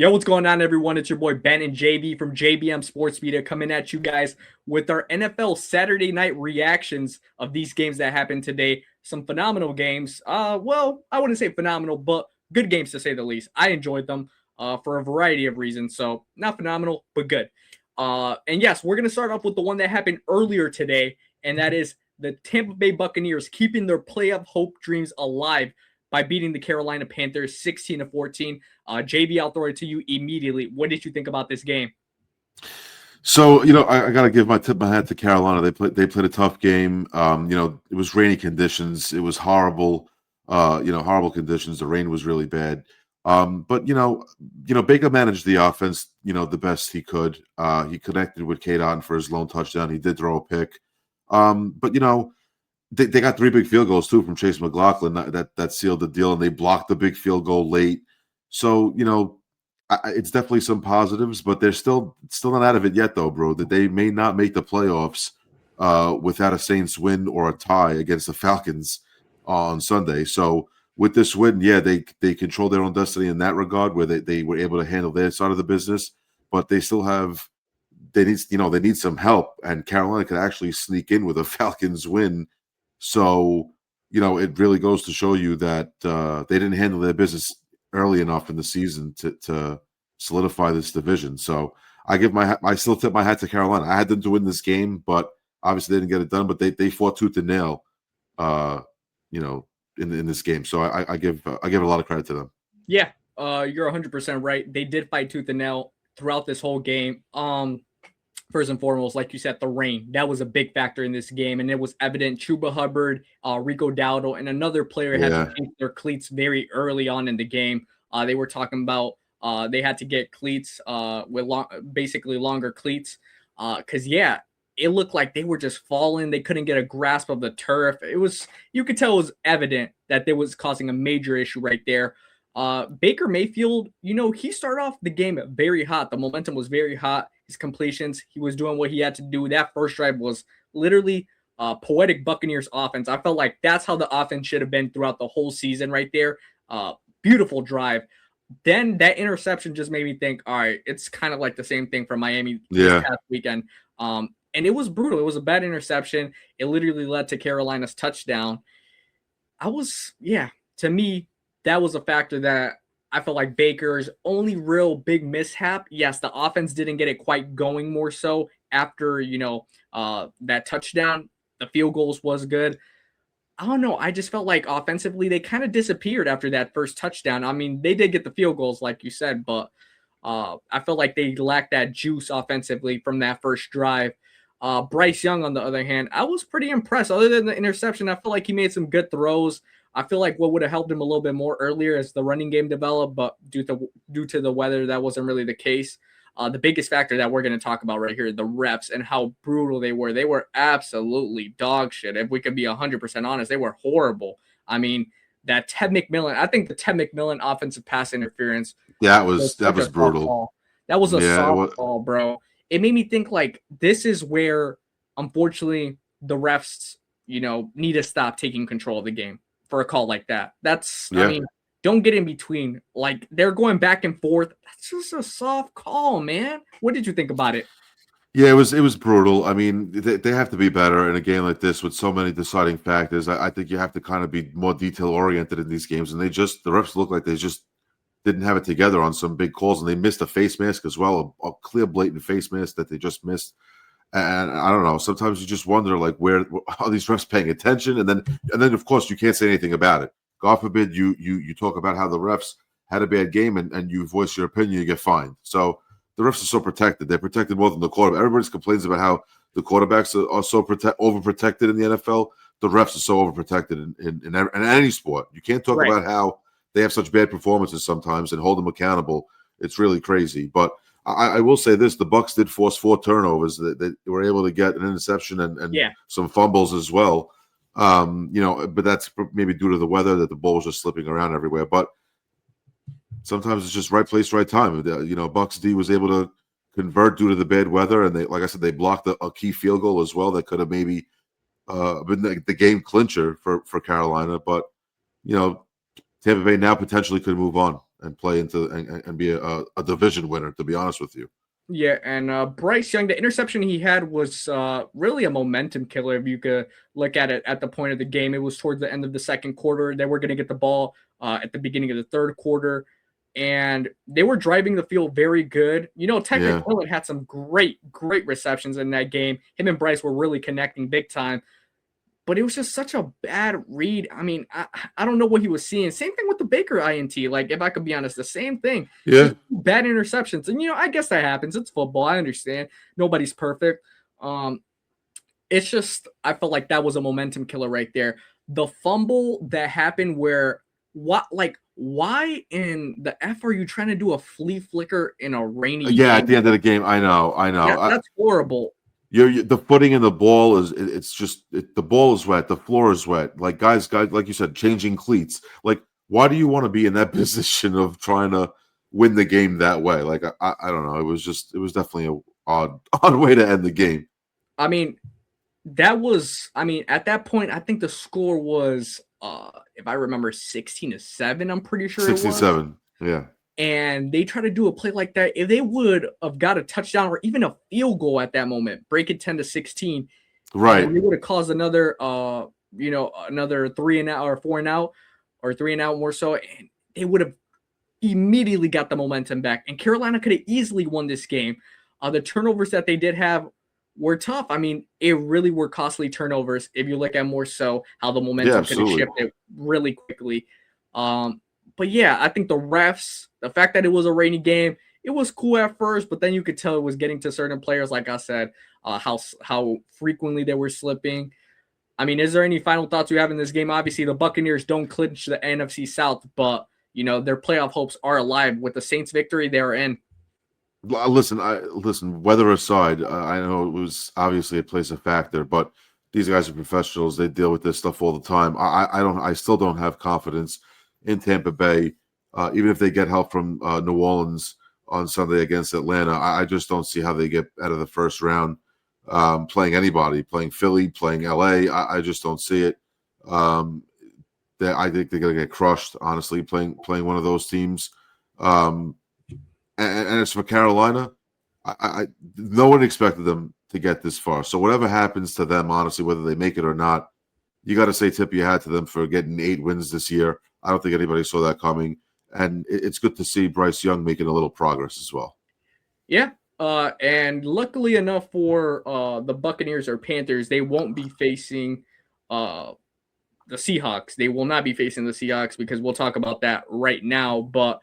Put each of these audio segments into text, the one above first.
Yo, what's going on, everyone? It's your boy Ben and JB from JBM Sports Media coming at you guys with our NFL Saturday night reactions of these games that happened today. Some phenomenal games. Well, I wouldn't say phenomenal, but good games to say the least. I enjoyed them for a variety of reasons. So not phenomenal, but good. And yes, we're gonna start off with the one that happened earlier today, and that is the Tampa Bay Buccaneers keeping their playoff hope dreams alive by beating the Carolina Panthers 16-14. JB, I'll throw it to you immediately. What did you think about this game? So, I got to give my tip my hat to Carolina. They played a tough game. It was rainy conditions. It was horrible, horrible conditions. The rain was really bad. But Baker managed the offense, the best he could. He connected with Kate Otten for his lone touchdown. He did throw a pick. But they got 3 big field goals too from Chase McLaughlin that sealed the deal, and they blocked the big field goal late. So it's definitely some positives, but they're still not out of it yet, though, bro. That they may not make the playoffs without a Saints win or a tie against the Falcons on Sunday. So with this win, yeah, they control their own destiny in that regard, where they were able to handle their side of the business, but they still have they need some help, and Carolina could actually sneak in with a Falcons win. So it really goes to show you that they didn't handle their business early enough in the season to solidify this division. So I still tip my hat to Carolina. I had them to win this game, but obviously they didn't get it done. But they fought tooth and nail, in this game. So I give a lot of credit to them. Yeah, you're 100% right. They did fight tooth and nail throughout this whole game. First and foremost, like you said, the rain. That was a big factor in this game, and it was evident. Chuba Hubbard, Rico Dowdle, and another player had to change their cleats very early on in the game. They were talking about they had to get cleats with basically longer cleats because, it looked like they were just falling. They couldn't get a grasp of the turf. You could tell it was evident that there was causing a major issue right there. Baker Mayfield, he started off the game very hot. The momentum was very hot. His completions, he was doing what he had to do. That first drive was literally poetic Buccaneers offense. I felt like that's how the offense should have been throughout the whole season right there. Beautiful drive. Then that interception just made me think, all right, it's kind of like the same thing from Miami this past weekend. And it was brutal. It was a bad interception. It literally led to Carolina's touchdown. To me, that was a factor that I felt like Baker's only real big mishap. Yes, the offense didn't get it quite going more so after, that touchdown. The field goals was good. I don't know. I just felt like offensively they kind of disappeared after that first touchdown. I mean, they did get the field goals, like you said, but I felt like they lacked that juice offensively from that first drive. Bryce Young, on the other hand, I was pretty impressed. Other than the interception, I feel like he made some good throws. I feel like what would have helped him a little bit more earlier as the running game developed, but due to the weather, that wasn't really the case. The biggest factor that we're going to talk about right here, the refs and how brutal they were. They were absolutely dog shit. If we could be 100% honest, they were horrible. I mean, I think the Ted McMillan offensive pass interference. That was brutal. That was a softball, bro. It made me think like this is where, unfortunately, the refs, need to stop taking control of the game for a call like that. I mean, don't get in between. Like, they're going back and forth. That's just a soft call, man. What did you think about it? Yeah, it was brutal. I mean, they have to be better in a game like this with so many deciding factors. I think you have to kind of be more detail-oriented in these games, and the refs look like they just didn't have it together on some big calls, and they missed a face mask as well, a clear, blatant face mask that they just missed. And I don't know. Sometimes you just wonder, like, where are these refs paying attention? And then of course you can't say anything about it. God forbid you talk about how the refs had a bad game and you voice your opinion, you get fined. So the refs are so protected. They're protected more than the quarterback. Everybody complains about how the quarterbacks are so overprotected in the NFL. The refs are so overprotected in any sport. You can't talk about how they have such bad performances sometimes and hold them accountable. It's really crazy. But I will say this: the Bucs did force 4 turnovers. They were able to get an interception and some fumbles as well. But that's maybe due to the weather that the ball was just slipping around everywhere. But sometimes it's just right place, right time. Bucs D was able to convert due to the bad weather, and like I said, they blocked a key field goal as well that could have maybe been the game clincher for Carolina. But Tampa Bay now potentially could move on and play into and be a division winner. To be honest with you. Yeah, and Bryce Young, the interception he had was really a momentum killer. If you could look at it at the point of the game, it was towards the end of the second quarter. They were going to get the ball at the beginning of the third quarter, and they were driving the field very good. Ted McMillan had some great receptions in that game. Him and Bryce were really connecting big time. But it was just such a bad read. I mean, I don't know what he was seeing. Same thing with the Baker INT. Like, if I could be honest, the same thing. Yeah. Just bad interceptions. And, I guess that happens. It's football. I understand. Nobody's perfect. It's just, I felt like that was a momentum killer right there. The fumble that happened where, why in the F are you trying to do a flea flicker in a rainy game? At the end of the game. I know. Yeah, that's horrible. The footing in the ball is the ball is wet, the floor is wet. Like guys, like you said, changing cleats. Like, why do you want to be in that position of trying to win the game that way? Like, I don't know. It was definitely a odd way to end the game. I mean, at that point, I think the score was, if I remember, 16-7. I'm pretty sure 67. Yeah. And they try to do a play like that. If they would have got a touchdown or even a field goal at that moment, break it 10-16, right? And they would have caused another, another 3-and-out or 4-and-out or 3-and-out more so, and they would have immediately got the momentum back. And Carolina could have easily won this game. The turnovers that they did have were tough. I mean, it really were costly turnovers. If you look at more so how the momentum could have shifted really quickly. But yeah, I think the refs, the fact that it was a rainy game, it was cool at first, but then you could tell it was getting to certain players, like I said, how frequently they were slipping. I mean, is there any final thoughts you have in this game? Obviously, the Buccaneers don't clinch the NFC South, but, their playoff hopes are alive. With the Saints' victory, they are in. Listen, weather aside, I know it was obviously it plays a factor, but these guys are professionals. They deal with this stuff all the time. I still don't have confidence in Tampa Bay, even if they get help from New Orleans on Sunday against Atlanta. I just don't see how they get out of the first round playing anybody, playing Philly, playing LA. I just don't see it. I think they're going to get crushed, honestly, playing one of those teams. And as for Carolina, no one expected them to get this far. So whatever happens to them, honestly, whether they make it or not, you got to say tip your hat to them for getting 8 wins this year. I don't think anybody saw that coming. And it's good to see Bryce Young making a little progress as well. Yeah. And luckily enough for the Buccaneers or Panthers, they won't be facing the Seahawks. They will not be facing the Seahawks because we'll talk about that right now. But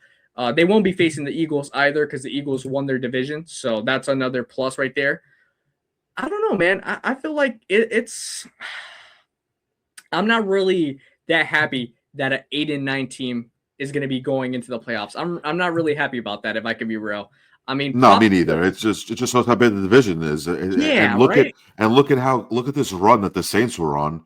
they won't be facing the Eagles either because the Eagles won their division. So that's another plus right there. I don't know, man. I feel like it's – I'm not really that happy that an 8-9 team is going to be going into the playoffs. I'm not really happy about that, if I can be real. I mean, no, me neither. It just shows how bad the division is. Yeah, and look at this run that the Saints were on,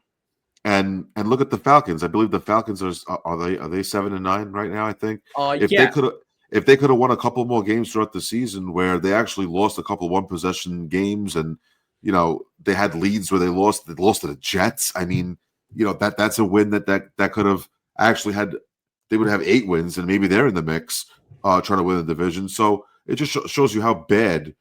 and look at the Falcons. I believe the Falcons are they 7-9 right now? I think if they could have won a couple more games throughout the season, where they actually lost a couple one possession games, and they had leads where they lost to the Jets. I mean, that's a win that could have actually had. They would have 8 wins, and maybe they're in the mix trying to win the division. So it just shows you how bad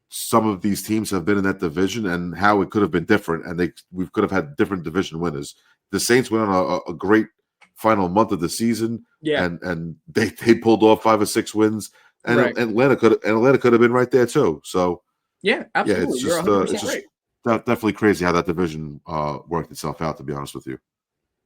some of these teams have been in that division and how it could have been different, and we could have had different division winners. The Saints went on a great final month of the season, and they pulled off 5 or 6 wins, and Atlanta could have been right there too. So yeah, absolutely. Yeah, it's just definitely crazy how that division worked itself out, to be honest with you.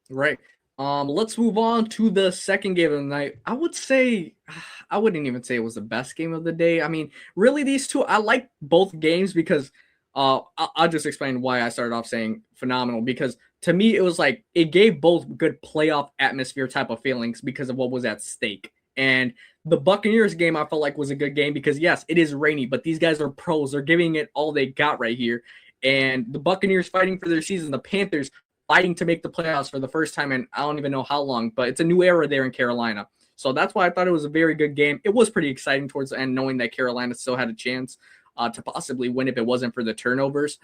Right. Let's move on to the second game of the night. I wouldn't even say it was the best game of the day. I mean, really, these two, I like both games because I'll just explain why I started off saying phenomenal, because to me, it was like it gave both good playoff atmosphere type of feelings because of what was at stake. And the Buccaneers game, I felt like was a good game because, yes, it is rainy, but these guys are pros. They're giving it all they got right here. And the Buccaneers fighting for their season, the Panthers fighting to make the playoffs for the first time in I don't even know how long, but it's a new era there in Carolina. So that's why I thought it was a very good game. It was pretty exciting towards the end, knowing that Carolina still had a chance to possibly win if it wasn't for the turnovers.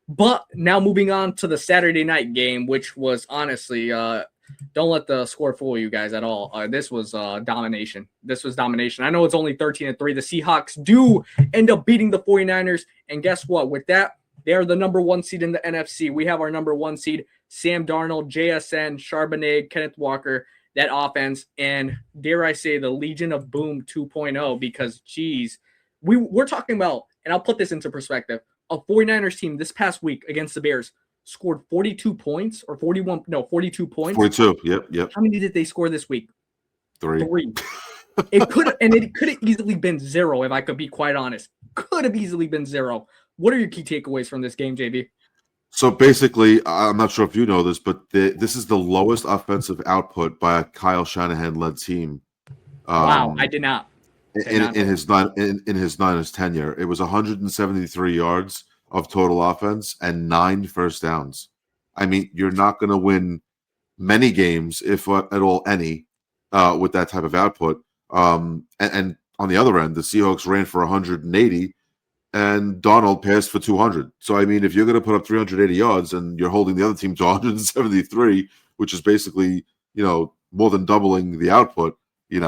But now moving on to the Saturday night game, which was honestly don't let the score fool you guys at all. This was domination. This was domination. I know it's only 13-3. The Seahawks do end up beating the 49ers. And guess what? With that, they are the number 1 seed in the NFC. We have our number 1 seed, Sam Darnold, JSN, Charbonnet, Kenneth Walker, that offense, and dare I say the Legion of Boom 2.0, because, geez, we're talking about, and I'll put this into perspective, a 49ers team this past week against the Bears scored 42 points or 42 points. 42, yep. How many did they score this week? 3. It could have easily been 0, if I could be quite honest. Could have easily been 0. What are your key takeaways from this game, JB? So basically, I'm not sure if you know this, but this is the lowest offensive output by a Kyle Shanahan-led team. Wow, I did not. In his Niners tenure, it was 173 yards of total offense and 9 first downs. I mean, you're not going to win many games, if at all any, with that type of output. And on the other end, the Seahawks ran for 180, and Donald passed for 200. So, I mean, if you're going to put up 380 yards and you're holding the other team to 173, which is basically, more than doubling the output, you're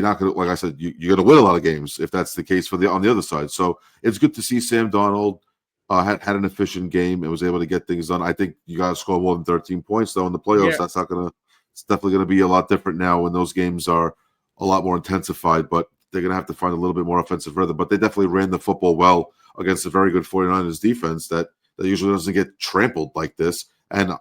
not going to, like I said, you're going to win a lot of games if that's the case on the other side. So it's good to see Sam Darnold had an efficient game and was able to get things done. I think you got to score more than 13 points, though, in the playoffs. Yeah. It's definitely going to be a lot different now when those games are a lot more intensified, but they're going to have to find a little bit more offensive rhythm. But they definitely ran the football well against a very good 49ers defense that usually doesn't get trampled like this. And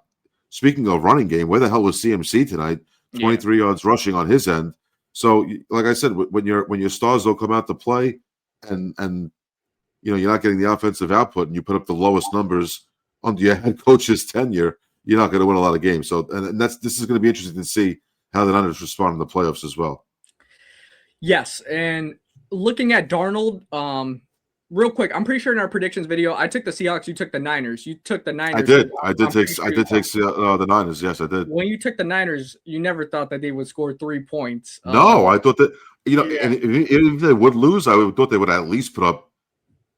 speaking of running game, where the hell was CMC tonight? 23 yards rushing on his end. So, like I said, when your stars don't come out to play, and you're not getting the offensive output, and you put up the lowest numbers under your head coach's tenure, you're not going to win a lot of games. So, and this is going to be interesting to see how the Niners respond in the playoffs as well. Yes, and looking at Darnold, real quick, I'm pretty sure in our predictions video, I took the Seahawks, you took the Niners. You took the Niners. I did take the Niners. Yes, I did. When you took the Niners, you never thought that they would score 3 points. No, I thought that and if they would lose, I thought they would at least put up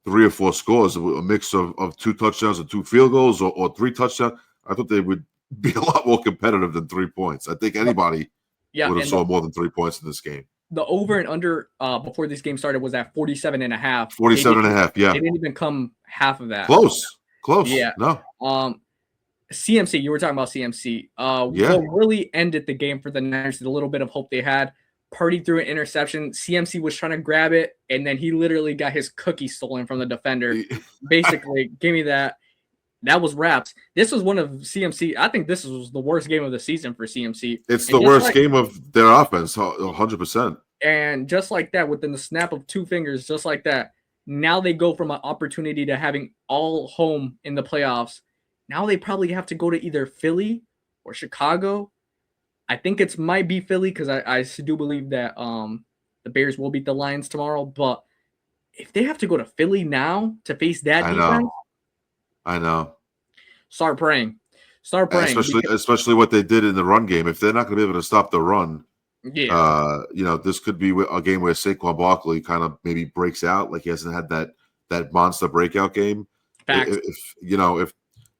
3 or 4 scores, a mix of 2 touchdowns and 2 field goals, or 3 touchdowns. I thought they would be a lot more competitive than 3 points. I think anybody would have saw more than 3 points in this game. The over and under before this game started was at 47.5. 47.5, yeah. They didn't even come half of that. Close. Yeah. No. CMC, you were talking about CMC. What really ended the game for the Niners, the little bit of hope they had. Purdy threw an interception. CMC was trying to grab it, and then he literally got his cookie stolen from the defender. Basically, give me that. That was wraps. This was one of CMC. I think this was the worst game of the season for CMC. It's the worst game of their offense, 100%. And just like that, within the snap of 2 fingers, just like that, now they go from an opportunity to having all home in the playoffs. Now they probably have to go to either Philly or Chicago. I think it might be Philly because I do believe that the Bears will beat the Lions tomorrow. But if they have to go to Philly now to face that defense, I know. Start praying. Especially what they did in the run game. If they're not going to be able to stop the run, this could be a game where Saquon Barkley kind of maybe breaks out, like he hasn't had that monster breakout game. If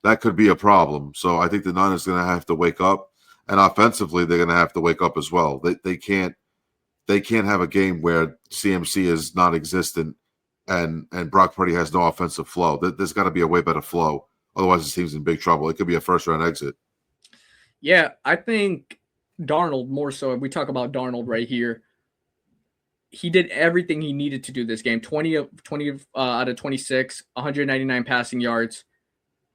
that could be a problem. So I think the Niners are going to have to wake up, and offensively they're going to have to wake up as well. They can't have a game where CMC is non-existent and Brock Purdy has no offensive flow. There's got to be a way better flow. Otherwise, the team's in big trouble. It could be a first-round exit. Yeah, I think Darnold more so. If we talk about Darnold right here, he did everything he needed to do this game. 20 out of 26, 199 passing yards.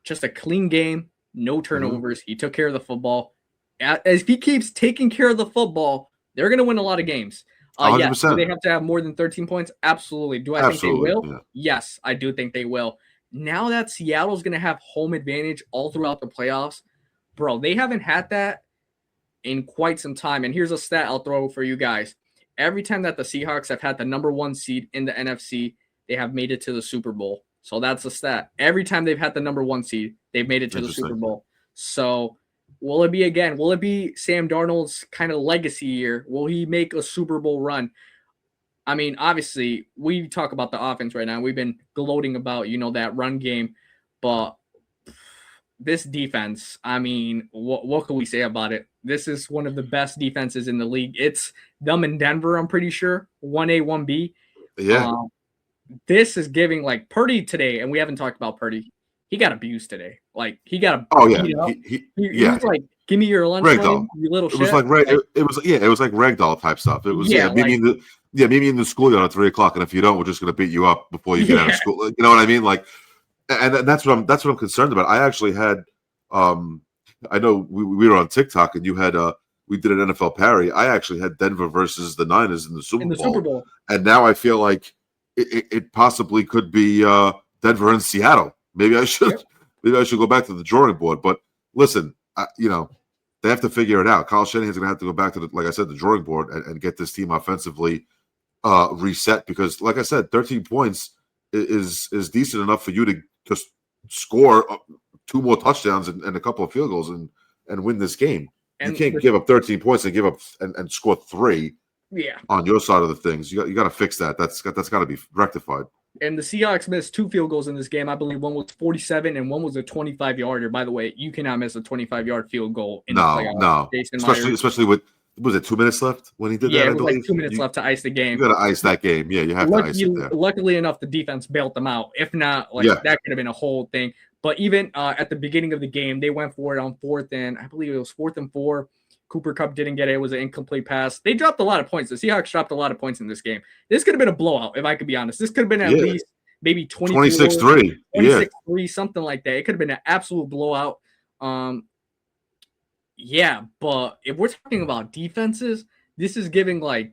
Just a clean game, no turnovers. He took care of the football. As he keeps taking care of the football, they're going to win a lot of games. Yes, do they have to have more than 13 points? Absolutely. Do I think they will? Yeah. Yes, I do think they will. Now that Seattle's going to have home advantage all throughout the playoffs, bro, they haven't had that in quite some time. And here's a stat I'll throw for you guys. Every time that the Seahawks have had the number 1 seed in the NFC, they have made it to the Super Bowl. So that's a stat. Every time they've had the number 1 seed, they've made it to the Super Bowl. So will it be Sam Darnold's kind of legacy year? Will he make a Super Bowl run? I mean, obviously, we talk about the offense right now. We've been gloating about, that run game. But this defense, I mean, what can we say about it? This is one of the best defenses in the league. It's them in Denver, I'm pretty sure. 1A, 1B. Yeah. This is giving like Purdy today, and we haven't talked about Purdy. He got abused today. Like he got Oh yeah. beat up. He Yeah. was like, "Give me your lunch money, Ragdoll. you little It shit." was like it was like ragdoll type stuff. It was Yeah, meet me in the meet me in the schoolyard at 3 o'clock, and if you don't, we're just gonna beat you up before you get out of school. You know what I mean? Like, and that's what I'm concerned about. I actually had I know we were on TikTok and you had we did an NFL parry. I actually had Denver versus the Niners in the Super Bowl. And now I feel like it possibly could be Denver and Seattle. Maybe I should go back to the drawing board. But listen, they have to figure it out. Kyle Shanahan's going to have to go back to like I said, the drawing board and get this team offensively reset because, like I said, 13 points is decent enough for you to just score 2 more touchdowns and a couple of field goals and win this game. And you can't give up 13 points and give up and score 3. Yeah. On your side of the things, you got to fix that. That's got to be rectified. And the Seahawks missed 2 field goals in this game. I believe one was 47 and one was a 25-yarder. By the way, you cannot miss a 25-yard field goal in the playoffs. No, especially with was it 2 minutes left when he did that? Yeah, it was like 2 minutes left to ice the game. You got to ice that game. Yeah, you have to ice it there. Luckily enough, the defense bailed them out. If not, that could have been a whole thing. But even at the beginning of the game, they went for it on 4th and I believe it was 4th and 4. Cooper Kupp didn't get it. It was an incomplete pass. They dropped a lot of points. The Seahawks dropped a lot of points in this game. This could have been a blowout, if I could be honest. This could have been at least maybe 26-3. 26-3, something like that. It could have been an absolute blowout. Yeah, but if we're talking about defenses, this is giving like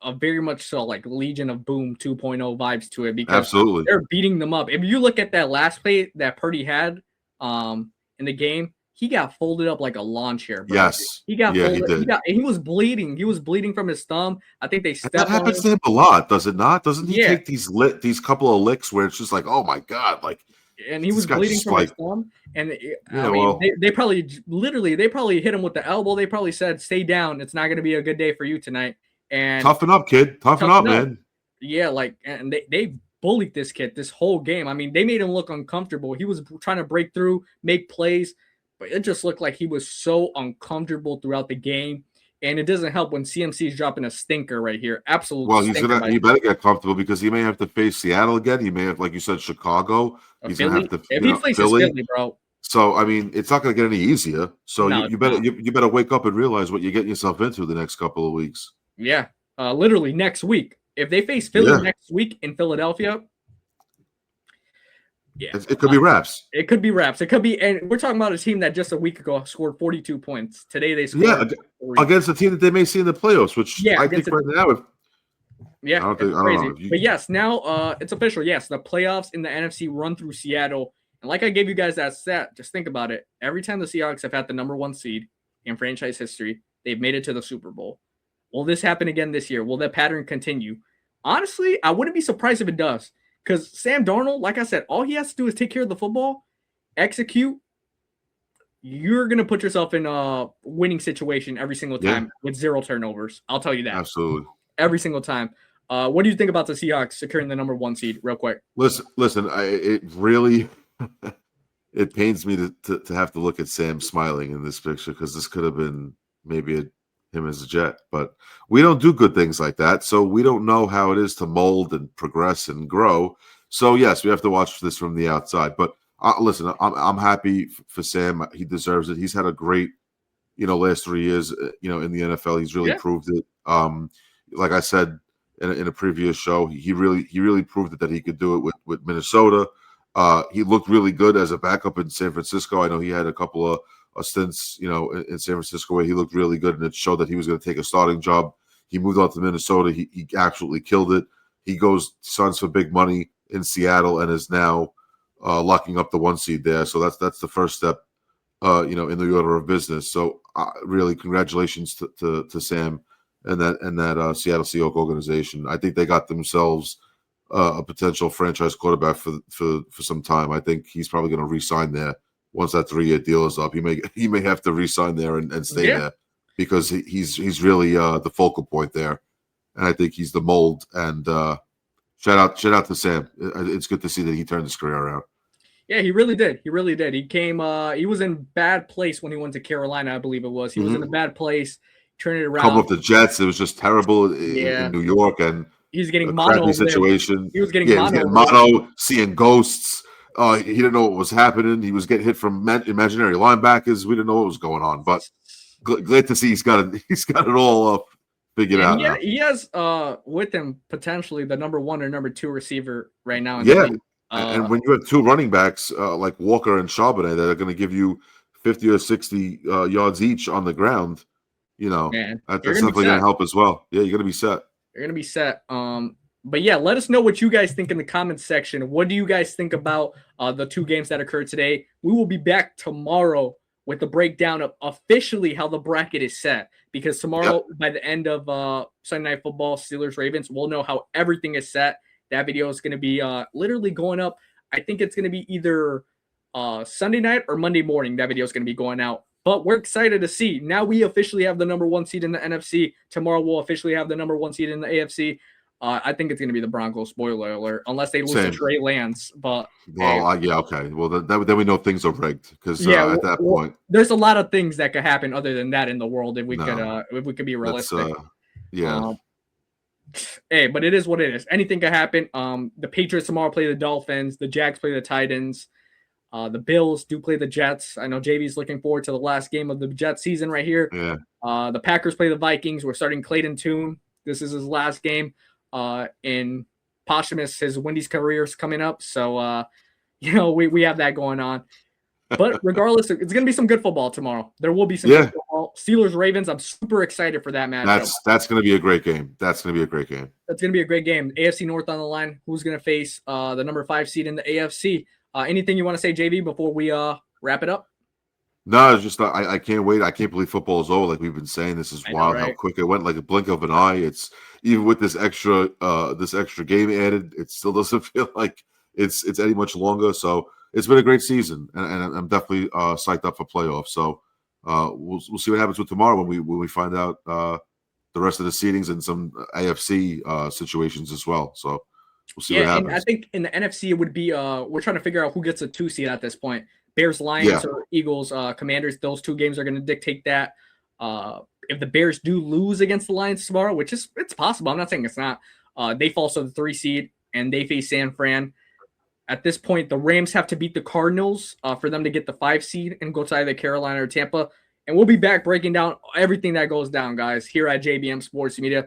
a very much so like Legion of Boom 2.0 vibes to it because they're beating them up. If you look at that last play that Purdy had in the game, he got folded up like a lawn chair. Bro. Yes. He got folded. He did. He was bleeding. He was bleeding from his thumb. I think they stepped on him. That happens to him a lot, does it not? Doesn't he take these couple of licks where it's just like, oh my God, like and he was bleeding from his thumb. And they probably hit him with the elbow. They probably said, stay down. It's not going to be a good day for you tonight. And toughen up, kid. Toughen up, man. Yeah, and they bullied this kid this whole game. I mean, they made him look uncomfortable. He was trying to break through, make plays. But it just looked like he was so uncomfortable throughout the game. And it doesn't help when CMC is dropping a stinker right here. Absolutely. Well, he better get comfortable because he may have to face Seattle again. He may have, like you said, Chicago. He's going to have to if he faces Philly, bro. So, I mean, it's not going to get any easier. So you better wake up and realize what you're getting yourself into the next couple of weeks. Yeah. Literally next week. If they face Philly next week in Philadelphia, yeah, it could be wraps. It could be wraps. It could be, and we're talking about a team that just a week ago scored 42 points. Today they scored against a team that they may see in the playoffs, which I think right now. I don't know. But yes, now it's official. Yes, the playoffs in the NFC run through Seattle, and like I gave you guys that stat, just think about it. Every time the Seahawks have had the number 1 seed in franchise history, they've made it to the Super Bowl. Will this happen again this year? Will that pattern continue? Honestly, I wouldn't be surprised if it does. Because Sam Darnold, like I said, all he has to do is take care of the football, execute. You're going to put yourself in a winning situation every single time with 0 turnovers. I'll tell you that. Absolutely. Every single time. What do you think about the Seahawks securing the number 1 seed real quick? Listen, it really it pains me to have to look at Sam smiling in this picture because this could have been maybe him as a Jet, but we don't do good things like that. So we don't know how it is to mold and progress and grow. So yes, we have to watch this from the outside, but listen, I'm happy for Sam. He deserves it. He's had a great, last 3 years, in the NFL. He's really proved it. Like I said in a previous show, he really proved it that he could do it with Minnesota. He looked really good as a backup in San Francisco. I know he had a couple of stints, in San Francisco where he looked really good, and it showed that he was going to take a starting job. He moved on to Minnesota. He absolutely killed it. He signs for big money in Seattle and is now locking up the 1 seed there. So that's the first step, in the order of business. So really, congratulations to Sam and that Seattle Seahawks organization. I think they got themselves a potential franchise quarterback for some time. I think he's probably going to re-sign there. Once that 3-year deal is up, he may have to re-sign there and stay there because he's really the focal point there, and I think he's the mold. And shout out to Sam. It's good to see that he turned his career around. Yeah, he really did. He really did. He came. He was in bad place when he went to Carolina, I believe it was. He was in a bad place. Turned it Coming around. off the Jets, it was just terrible in Yeah, New York and he's a getting mono crappy over there. situation. He was getting Yeah, he was mono getting over there. mono, seeing ghosts. He didn't know what was happening. He was getting hit from imaginary linebackers. We didn't know what was going on, but glad to see he's got it. He's got it all figured And out now. he has with him potentially the number 1 or number 2 receiver right now in the Yeah, league. and when you have two running backs like Walker and Charbonnet that are going to give you 50 or 60 yards each on the ground, Man, that's you're gonna be definitely going set. to help as well. Yeah, you're going to be set. You're gonna be set. But yeah, let us know what you guys think in the comments section. What do you guys think about the 2 games that occurred today? We will be back tomorrow with the breakdown of officially how the bracket is set. Because tomorrow, by the end of Sunday Night Football, Steelers Ravens, we'll know how everything is set. That video is going to be literally going up. I think it's going to be either Sunday night or Monday morning. That video is going to be going out. But we're excited to see. Now we officially have the number 1 seed in the NFC. Tomorrow we'll officially have the number 1 seed in the AFC. I think it's going to be the Broncos, spoiler alert, unless they lose to Trey Lance. But yeah, okay. Well, then we know things are rigged because at that point, there's a lot of things that could happen other than that in the world if we could be realistic. Yeah. Hey, but it is what it is. Anything could happen. The Patriots tomorrow play the Dolphins. The Jags play the Titans. The Bills do play the Jets. I know JV's looking forward to the last game of the Jets season right here. Yeah. The Packers play the Vikings. We're starting Clayton Tune. This is his last game. In posthumous, his Wendy's career is coming up. So, we have that going on. But regardless, it's going to be some good football tomorrow. There will be some good football. Steelers Ravens. I'm super excited for that matchup. That's going to be a great game. That's going to be a great game. That's going to be a great game. AFC North on the line. Who's going to face the number 5 seed in the AFC? Anything you want to say, JV, before we wrap it up? No, it's just I can't wait. I can't believe football is over. Like we've been saying, this is wild how quick it went. Like a blink of an eye. It's even with this extra game added, it still doesn't feel like it's any much longer. So it's been a great season, and I'm definitely psyched up for playoffs. So we'll see what happens with tomorrow when we find out the rest of the seedings and some AFC situations as well. So we'll see what happens. And I think in the NFC it would be we're trying to figure out who gets a 2 seed at this point. Bears, Lions, or Eagles, Commanders. Those 2 games are going to dictate that. If the Bears do lose against the Lions tomorrow, which it's possible, I'm not saying it's not. They fall to the 3 seed and they face San Fran. At this point, the Rams have to beat the Cardinals for them to get the 5 seed and go to either Carolina or Tampa. And we'll be back breaking down everything that goes down, guys, here at JBM Sports Media.